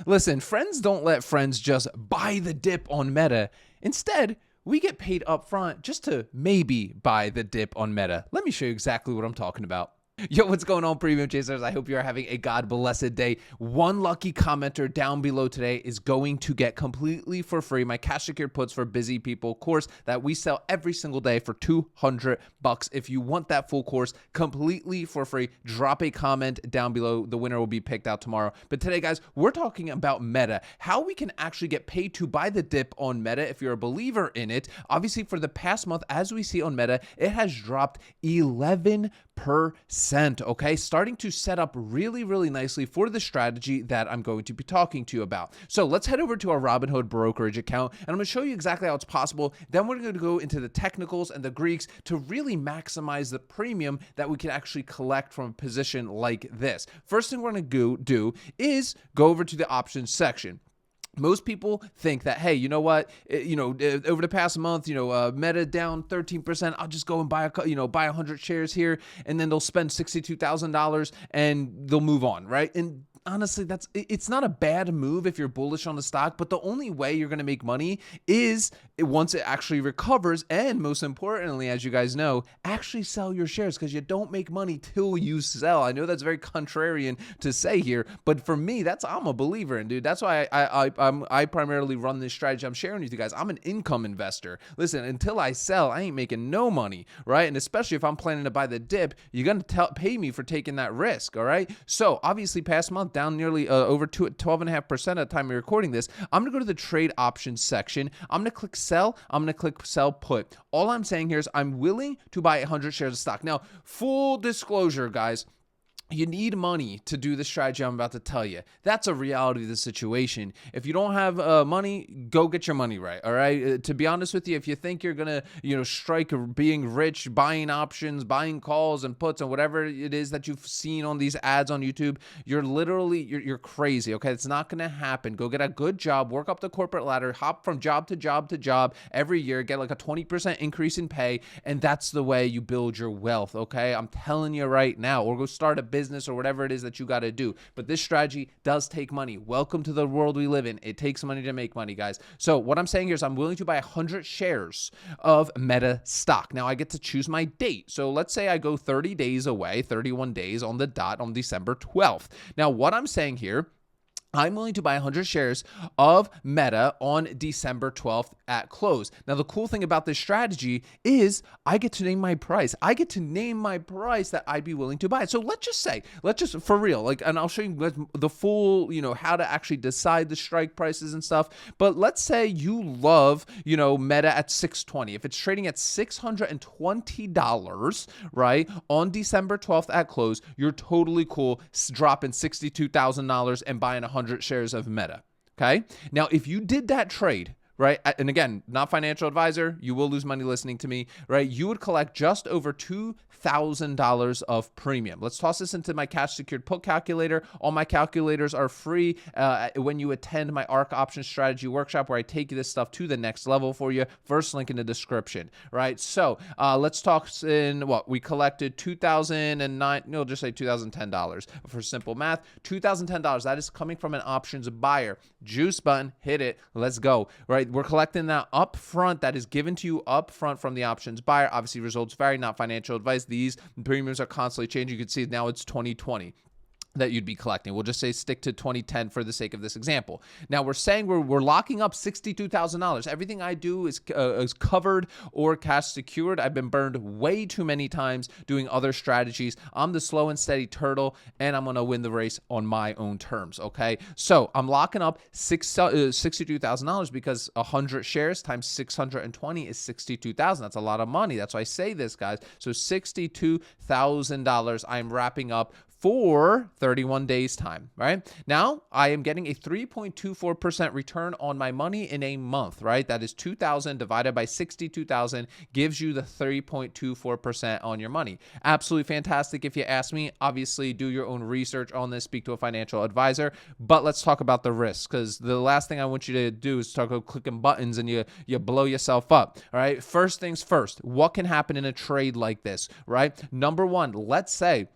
Listen, friends don't let friends just buy the dip on Meta. Instead, we get paid upfront just to maybe buy the dip on Meta. Let me show you exactly what I'm talking about. Yo, what's going on, Premium Chasers? I hope you are having a God-blessed day. One lucky commenter down below today is going to get completely for free my cash secured puts for busy people course that we sell every single day for $200. If you want that full course completely for free, drop a comment down below. The winner will be picked out tomorrow. But today, guys, we're talking about Meta, how we can actually get paid to buy the dip on Meta if you're a believer in it. Obviously, for the past month, as we see on Meta, it has dropped 11%. Okay, starting to set up really, really nicely for the strategy that I'm going to be talking to you about. So let's head over to our Robinhood brokerage account, and I'm going to show you exactly how it's possible. Then we're going to go into the technicals and the Greeks to really maximize the premium that we can actually collect from a position like this. First thing we're going to do is go over to the options section. Most people think that, hey, you know what, over the past month, Meta down 13%. I'll just go and buy 100 shares here, and then they'll spend $62,000 and they'll move on, right? And honestly, it's not a bad move if you're bullish on the stock, but the only way you're going to make money is once it actually recovers, and most importantly, as you guys know, actually sell your shares, because you don't make money till you sell. I know that's very contrarian to say here, but for me, I'm a believer in, dude. That's why I primarily run this strategy I'm sharing with you guys. I'm an income investor. Listen, until I sell, I ain't making no money, right? And especially if I'm planning to buy the dip, you're going to pay me for taking that risk, all right? So obviously past month, down nearly over 12.5% at the time of recording this. I'm going to go to the trade options section. I'm going to click sell. I'm going to click sell put. All I'm saying here is I'm willing to buy 100 shares of stock. Now, full disclosure, guys, you need money to do the strategy I'm about to tell you. That's a reality of the situation. If you don't have money, go get your money right, all right? To be honest with you, if you think you're going to, strike being rich, buying options, buying calls and puts and whatever it is that you've seen on these ads on YouTube, you're crazy, okay? It's not going to happen. Go get a good job, work up the corporate ladder, hop from job to job to job every year, get like a 20% increase in pay, and that's the way you build your wealth, okay? I'm telling you right now. Or go start a business or whatever it is that you got to do. But this strategy does take money. Welcome to the world we live in. It takes money to make money, guys. So what I'm saying here is I'm willing to buy 100 shares of Meta stock. Now I get to choose my date. So let's say I go 30 days away, 31 days on the dot on December 12th. Now what I'm saying here, I'm willing to buy 100 shares of Meta on December 12th at close. Now, the cool thing about this strategy is I get to name my price. I get to name my price that I'd be willing to buy. So let's just for real, and I'll show you the full, how to actually decide the strike prices and stuff. But let's say you love, Meta at 620. If it's trading at $620, right, on December 12th at close, you're totally cool dropping $62,000 and buying 100 shares of Meta. Okay. Now, if you did that trade, right, and again, not financial advisor, you will lose money listening to me, right? You would collect just over $2,000 of premium. Let's toss this into my cash secured put calculator. All my calculators are free when you attend my Ark Options Strategy workshop, where I take this stuff to the next level for you. First link in the description, right? So let's talk in what we collected $2,009. No, just say $2,010 for simple math. $2,010. That is coming from an options buyer. Juice button, hit it. Let's go, right? We're collecting that upfront that is given to you upfront from the options buyer. Obviously, results vary, not financial advice. These premiums are constantly changing. You can see now it's 2020 that you'd be collecting. We'll just say stick to 2010 for the sake of this example. Now we're saying we're locking up $62,000. Everything I do is covered or cash secured. I've been burned way too many times doing other strategies. I'm the slow and steady turtle, and I'm going to win the race on my own terms, okay? So I'm locking up $62,000 because 100 shares times 620 is 62,000. That's a lot of money. That's why I say this, guys. So $62,000 I'm wrapping up for 31 days time, right? Now, I am getting a 3.24% return on my money in a month, right? That is 2,000 divided by 62,000 gives you the 3.24% on your money. Absolutely fantastic if you ask me. Obviously, do your own research on this, speak to a financial advisor, but let's talk about the risks, because the last thing I want you to do is start clicking buttons and you blow yourself up, all right? First things first, what can happen in a trade like this, right? Number one, let's say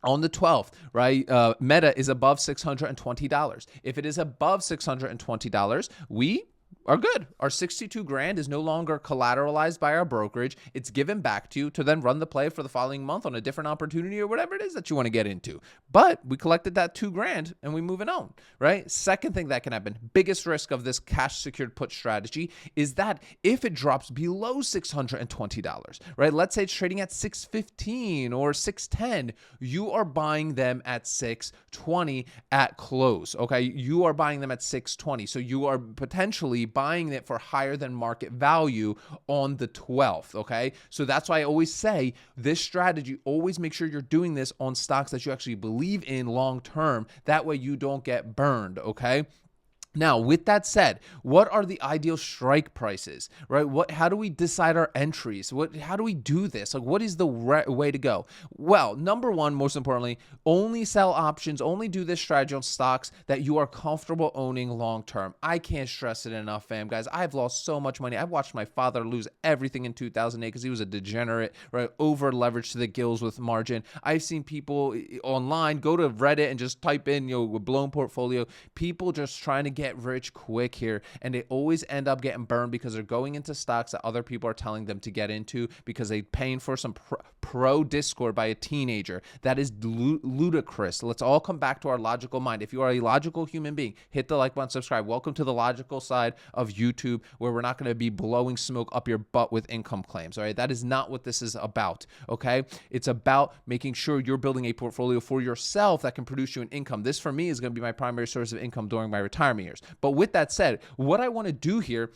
On the 12th, right, Meta is above $620. If it is above $620, we are good. Our 62 grand is no longer collateralized by our brokerage. It's given back to you to then run the play for the following month on a different opportunity or whatever it is that you want to get into. But we collected that 2 grand and we moving on, right? Second thing that can happen, biggest risk of this cash secured put strategy is that if it drops below $620, right? Let's say it's trading at 615 or 610, you are buying them at 620 at close, okay? You are buying them at 620. So you are potentially buying it for higher than market value on the 12th, okay? So that's why I always say this strategy, always make sure you're doing this on stocks that you actually believe in long term. That way you don't get burned, okay? Now, with that said, what are the ideal strike prices, right? How do we decide our entries? How do we do this? Like, what is the way to go? Well, number one, most importantly, only sell options, only do this strategy on stocks that you are comfortable owning long-term. I can't stress it enough, fam, guys. I've lost so much money. I've watched my father lose everything in 2008 because he was a degenerate, right? Over leveraged to the gills with margin. I've seen people online go to Reddit and just type in, a blown portfolio. People just trying to get rich quick here, and they always end up getting burned because they're going into stocks that other people are telling them to get into because they're paying for some pro discord by a teenager. That is ludicrous. Let's all come back to our logical mind. If you are a logical human being, hit the like button, subscribe. Welcome to the logical side of YouTube, where we're not going to be blowing smoke up your butt with income claims. All right, that is not what this is about. Okay, it's about making sure you're building a portfolio for yourself that can produce you an income. This for me is going to be my primary source of income during my retirement years. But with that said, what I want to do here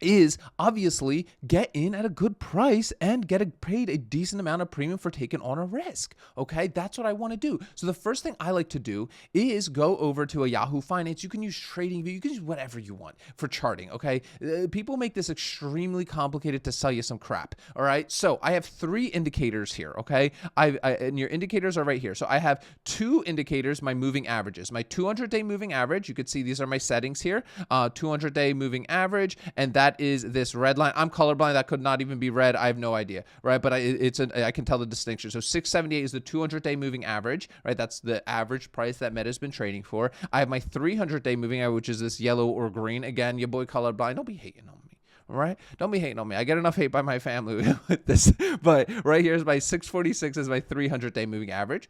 is obviously get in at a good price and get paid a decent amount of premium for taking on a risk. Okay, that's what I want to do. So the first thing I like to do is go over to a Yahoo Finance. You can use TradingView, you can use whatever you want for charting. Okay, people make this extremely complicated to sell you some crap. All right, so I have 3 indicators here. Okay, and your indicators are right here. So I have 2 indicators, my moving averages, my 200-day moving average. You could see these are my settings here. 200-day moving average, and that is this red line. I'm colorblind. That could not even be red. I have no idea, right? But I can tell the distinction. So 678 is the 200-day moving average, right? That's the average price that Meta's been trading for. I have my 300-day moving average, which is this yellow or green. Again, your boy colorblind. Don't be hating on me. All right? Don't be hating on me. I get enough hate by my family with this. But right here is my 646 is my 300-day moving average.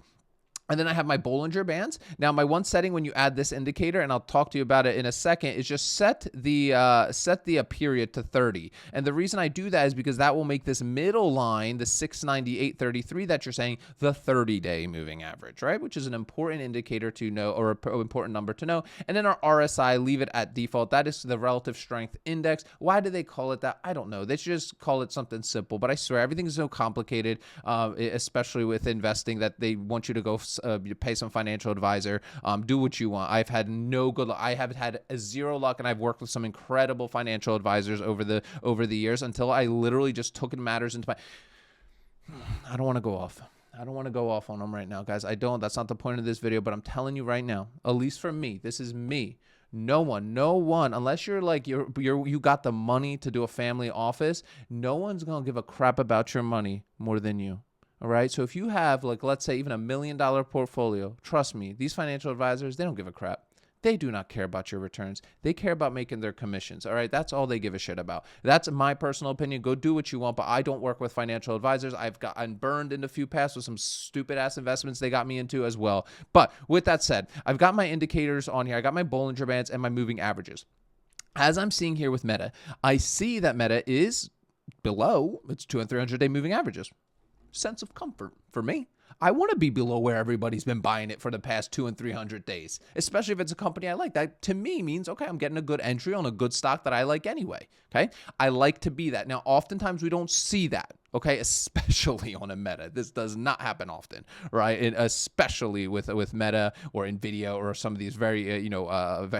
And then I have my Bollinger Bands. Now, my one setting when you add this indicator, and I'll talk to you about it in a second, is just set the period to 30. And the reason I do that is because that will make this middle line, the 698.33 that you're saying, the 30-day moving average, right? Which is an important indicator to know, or an important number to know. And then our RSI, leave it at default. That is the relative strength index. Why do they call it that? I don't know. They should just call it something simple. But I swear, everything is so complicated, especially with investing, that they want you to go you pay some financial advisor, do what you want. I've had no good luck. I have had zero luck, and I've worked with some incredible financial advisors over the years until I literally just took matters into my. I don't want to go off. I don't want to go off on them right now, guys. I don't. That's not the point of this video, but I'm telling you right now, at least for me, this is me. No one, unless you're like you got the money to do a family office, no one's gonna give a crap about your money more than you. All right. So if you have, like, let's say even $1 million portfolio, trust me, these financial advisors, they don't give a crap. They do not care about your returns. They care about making their commissions. All right. That's all they give a shit about. That's my personal opinion. Go do what you want, but I don't work with financial advisors. I've gotten burned in a few past with some stupid ass investments they got me into as well. But with that said, I've got my indicators on here. I got my Bollinger Bands and my moving averages. As I'm seeing here with Meta, I see that Meta is below its 200 and 300-day moving averages. Sense of comfort for me. I want to be below where everybody's been buying it for the past 200 and 300 days, especially if it's a company I like. That to me means, okay, I'm getting a good entry on a good stock that I like anyway. Okay. I like to be that. Now, oftentimes we don't see that. Okay. Especially on a Meta. This does not happen often, right? And especially with Meta or Nvidia or some of these very,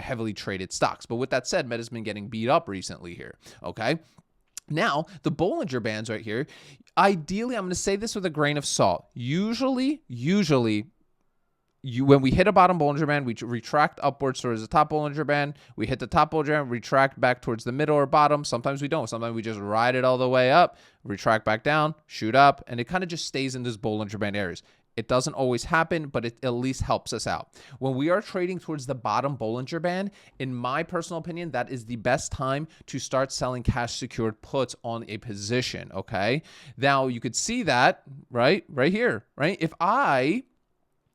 heavily traded stocks. But with that said, Meta's been getting beat up recently here. Okay. Now, the Bollinger Bands right here, ideally, I'm going to say this with a grain of salt. Usually, when we hit a bottom Bollinger Band, we retract upwards towards the top Bollinger Band. We hit the top Bollinger Band, retract back towards the middle or bottom. Sometimes we don't. Sometimes we just ride it all the way up, retract back down, shoot up, and it kind of just stays in this Bollinger Band areas. It doesn't always happen, but it at least helps us out. When we are trading towards the bottom Bollinger Band, in my personal opinion, that is the best time to start selling cash secured puts on a position, okay? Now, you could see that, right here, right?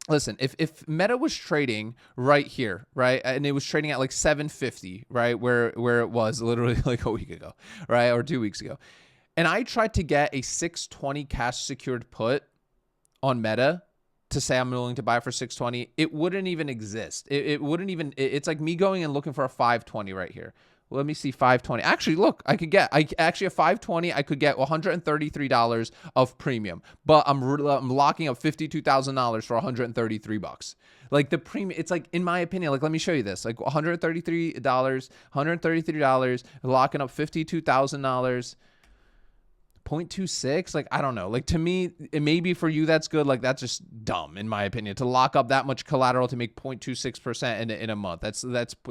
Listen, if Meta was trading right here, right, and it was trading at like 750, right, where it was literally like a week ago, right, or 2 weeks ago, and I tried to get a 620 cash secured put on Meta to say I'm willing to buy for 620, it wouldn't even exist. It wouldn't even, it's like me going and looking for a 520 right here. Well, let me see 520. Actually, look, actually a 520, I could get $133 of premium, but I'm locking up $52,000 for $133. Like the premium, it's like, in my opinion, like, let me show you this, like $133, locking up $52,000. 0.26, like, I don't know, like, to me, maybe for you that's good, like, that's just dumb in my opinion to lock up that much collateral to make 0.26% in a month. That's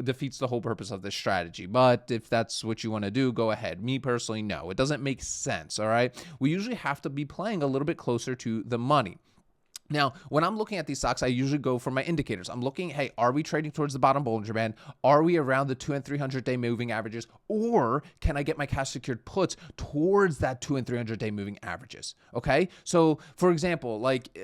defeats the whole purpose of this strategy. But if that's what you want to do, go ahead. Me personally, no, it doesn't make sense. All right, we usually have to be playing a little bit closer to the money. Now, when I'm looking at these stocks, I usually go for my indicators. I'm looking, hey, are we trading towards the bottom Bollinger Band? Are we around the 2 and 300-day moving averages? Or can I get my cash secured puts towards that 2 and 300-day moving averages? Okay. So, for example, like,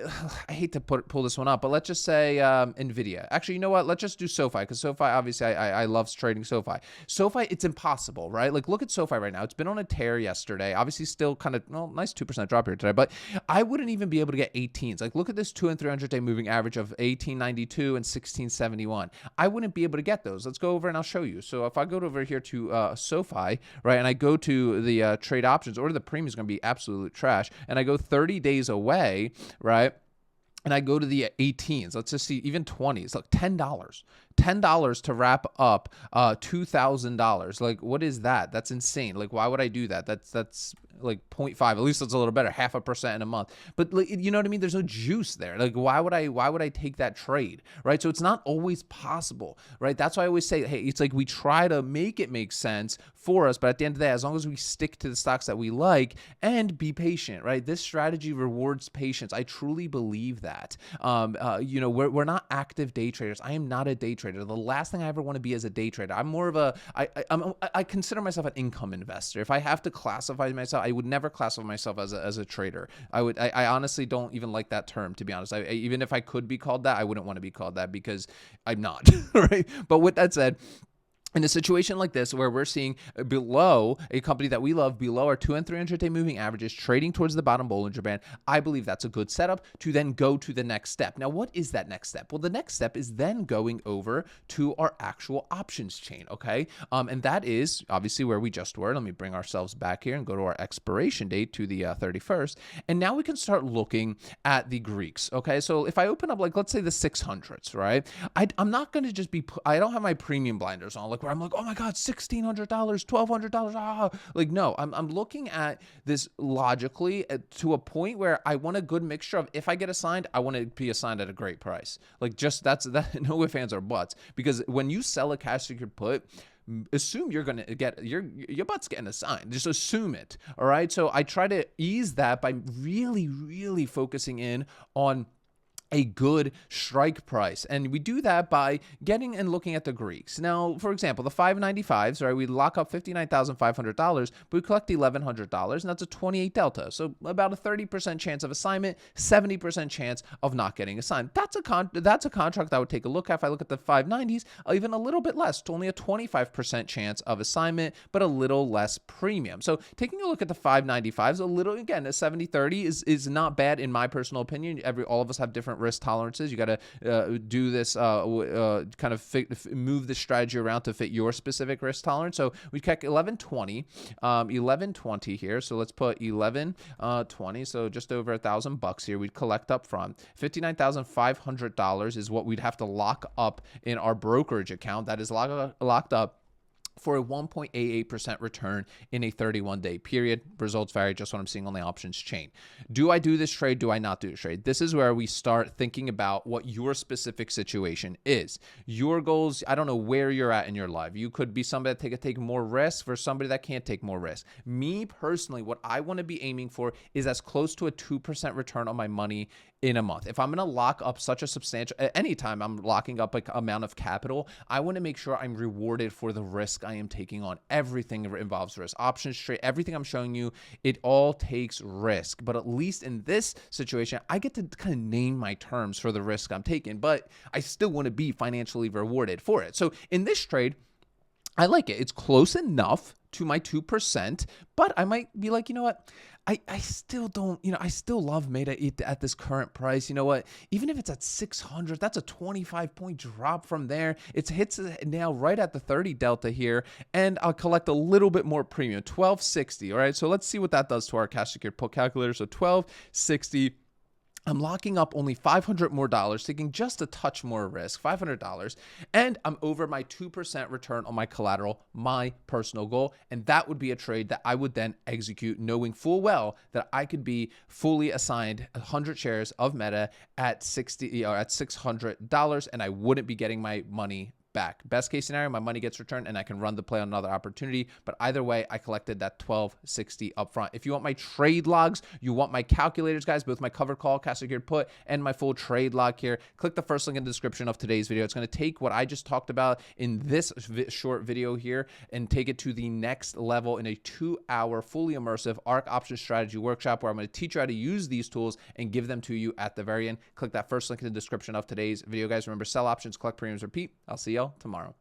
I hate to pull this one up, but let's just say NVIDIA. Actually, you know what? Let's just do SoFi, because SoFi, obviously, I love trading SoFi. SoFi, it's impossible, right? Like, look at SoFi right now. It's been on a tear yesterday. Obviously, still kind of, well, nice 2% drop here today, but I wouldn't even be able to get 18s. Like, look at this 2 and 300-day moving average of 1892 and 1671. I wouldn't be able to get those. Let's go over and I'll show you. So if I go over here to SoFi, right, and I go to the trade options, or the premium is going to be absolute trash, and I go 30 days away, right, and I go to the 18s, let's just see, even 20s, look, $10 to wrap up $2,000. Like, what is that? That's insane. Like, why would I do that? That's like 0.5. At least it's a little better, 0.5% in a month. But, like, you know what I mean? There's no juice there. Like, why would I take that trade, right? So it's not always possible, right? That's why I always say, hey, it's like we try to make it make sense for us, but at the end of the day, as long as we stick to the stocks that we like and be patient, right? This strategy rewards patience. I truly believe that. You know, we're not active day traders. I am not a day trader. The last thing I ever want to be is a day trader. I'm more of I consider myself an income investor. If I have to classify myself, I would never classify myself as a trader. I honestly don't even like that term, to be honest. Even if I could be called that, I wouldn't want to be called that, because I'm not, right? But with that said, in a situation like this, where we're seeing below a company that we love, below our 2 and 300-day moving averages, trading towards the bottom Bollinger Band, I believe that's a good setup to then go to the next step. Now, what is that next step? Well, the next step is then going over to our actual options chain, okay? And that is obviously where we just were. Let me bring ourselves back here and go to our expiration date to the 31st. And now we can start looking at the Greeks, okay? So if I open up, like, let's say the 600s, right? I'm not going to just be, I don't have my premium blinders on, like, where I'm like, oh my God, $1,600, $1,200. Like, no, I'm looking at this logically to a point where I want a good mixture of, if I get assigned, I want to be assigned at a great price. Like, just that, no ifs, ands, or buts. Because when you sell a cash secured put, assume you're going to get your butt's getting assigned. Just assume it. All right. So I try to ease that by really, really focusing in on a good strike price. And we do that by getting and looking at the Greeks. Now, for example, the 595s, right, we lock up $59,500, but we collect $1,100, and that's a 28 delta. So about a 30% chance of assignment, 70% chance of not getting assigned. That's a contract I would take a look at. If I look at the 590s, even a little bit less, only a 25% chance of assignment, but a little less premium. So taking a look at the 595s, a little, again, a 70-30 is not bad in my personal opinion. All of us have different risk tolerances. You got to do this kind of move the strategy around to fit your specific risk tolerance. So we check 1120 here. So let's put 1120. So just over $1,000 here. We'd collect up front. $59,500 is what we'd have to lock up in our brokerage account. That is locked up for a 1.88% return in a 31-day period. Results vary, just what I'm seeing on the options chain. Do I do this trade? Do I not do this trade? This is where we start thinking about what your specific situation is. Your goals, I don't know where you're at in your life. You could be somebody that take more risk for somebody that can't take more risk. Me personally, what I want to be aiming for is as close to a 2% return on my money in a month. If I'm going to lock up such a substantial, anytime I'm locking up like amount of capital, I want to make sure I'm rewarded for the risk I am taking on. Everything involves risk. Options trade, everything I'm showing you, it all takes risk. But at least in this situation, I get to kind of name my terms for the risk I'm taking, but I still want to be financially rewarded for it. So in this trade, I like it. It's close enough to my 2%, but I might be like, you know what? I still don't, I still love Meta at this current price. You know what? Even if it's at 600, that's a 25-point drop from there. It hits now right at the 30 delta here, and I'll collect a little bit more premium, 1260. All right, so let's see what that does to our cash secured put calculator. So 1260. I'm locking up only $500 more, taking just a touch more risk, $500, and I'm over my 2% return on my collateral, my personal goal, and that would be a trade that I would then execute knowing full well that I could be fully assigned 100 shares of Meta at $600, and I wouldn't be getting my money back. Best case scenario, my money gets returned and I can run the play on another opportunity. But either way, I collected that 1260 upfront. If you want my trade logs, you want my calculators, guys, both my covered call, cash secured put, and my full trade log here, click the first link in the description of today's video. It's going to take what I just talked about in this short video here and take it to the next level in a 2-hour fully immersive Ark Options Strategy workshop where I'm going to teach you how to use these tools and give them to you at the very end. Click that first link in the description of today's video, guys. Remember, sell options, collect premiums, repeat. I'll see y'all tomorrow.